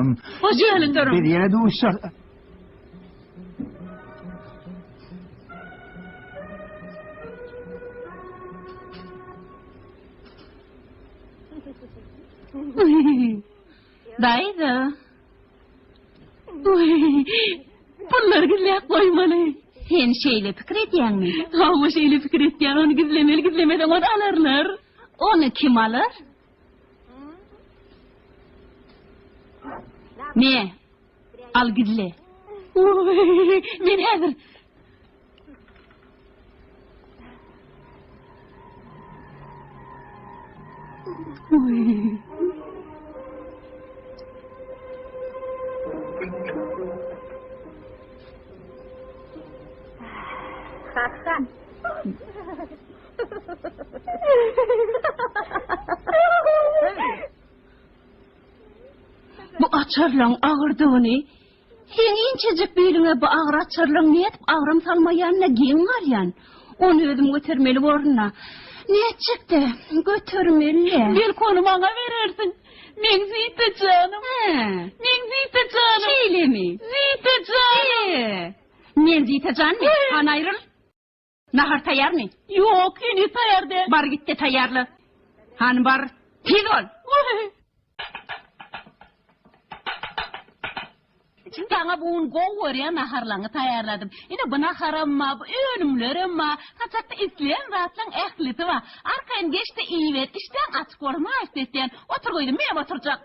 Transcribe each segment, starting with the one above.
canım. Hoş geldin canım. Bir yere duşak. Daydı. Bunlar gizleyip koymalı. Sen şeyle fikir etyen mi? Ama şeyle fikir etyen, onu gizlemeden onu alırlar. Onu kim alır? Ne? Al gizle. Men hazır. Bu açarlan ağırdığını, sen incecik beline bu ağır açarlan ne etip ağrım salmayanına gen var. Onu ödüm götürmeli oruna. Ne çıktı? Götürmeli. Bir konu bana verirsin. Men ziyte canım. Men ziyte canım. Şeyle mi? Ziyte canım. Men ziyte canım mı? Han ayrıl. Nahar tayar mı? Yok, yine tayar de. Bar gitti tayarlı. Han bar, tiz ol. Sana buun goğur ya naharlanı tayarladım. Yine bu naharamma, bu ölümlerimma, kaçakta isleyen zatlan ehliti var. Arkayın geçti iyi ver, işten açık olma isteyen. Otur koydum, meyem oturacak.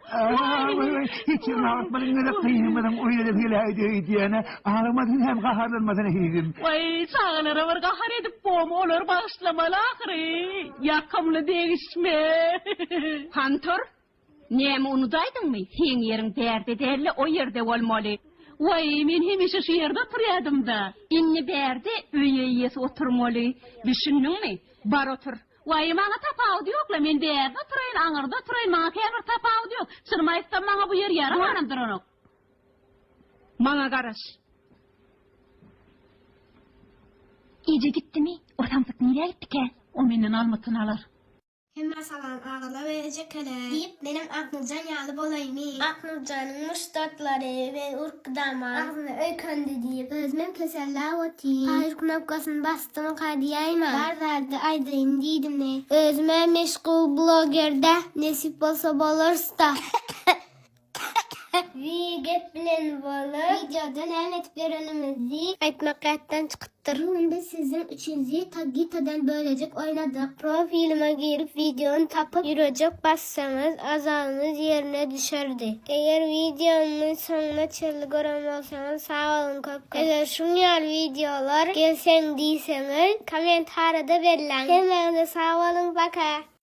Hiç ağırtmadın, ne de kıymadın, öyle de filaydı diyene. Ağırmadın hem kaharlanmadın heydim. Vay, sağlara var, kahar edip boğum olur, bağışlamalı ahri. Yakamlı değişme. Hantor. Nemi unudaydın mı? Sen yerin derdi derli, o yerde olmalı. Vay, men hemişe şu yerde oturuyordum da. İnni berdi, üyeyesi oturmalı. Düşündün mü? Bar otur. Vay, bana tapavdu yokla, men berdi oturayın, anırda oturayın, bana kenur tapavdu yok. Sırmayıstan bana bu yer yarım anımdır onu. Bana karış. İyice gitti mi? Ortamdık nereye gitti ki? O menden almatını alır. Hemen salam ağla verecek hele deyip benim Aknurcan yağlı bolayım. Aknurcan'ın müştatları ve ırkdama ağzını öykündü deyip özmem keseller otayım. Hayır knopkasını bastım kadiyayma. Varlardı aydayım deydim ne. Özme meşgul blogerde nesip olsa bolursa. Vi gep bilen bolar. Videodan eletler önümüzü aytmakattan çıkıttır. Bugün sizin üçüncü Tagita'dan bölecek oynadık. Profilime girip videonu tapıp yürüyecek bassanız azalınız yerine düşerdi. Eğer videomun sonuna çıldı gören olsanız sağ olun köp. Eğer şunlar videolar gelsen diyseniz komentarda verilen. Hemen de sağ olun baka.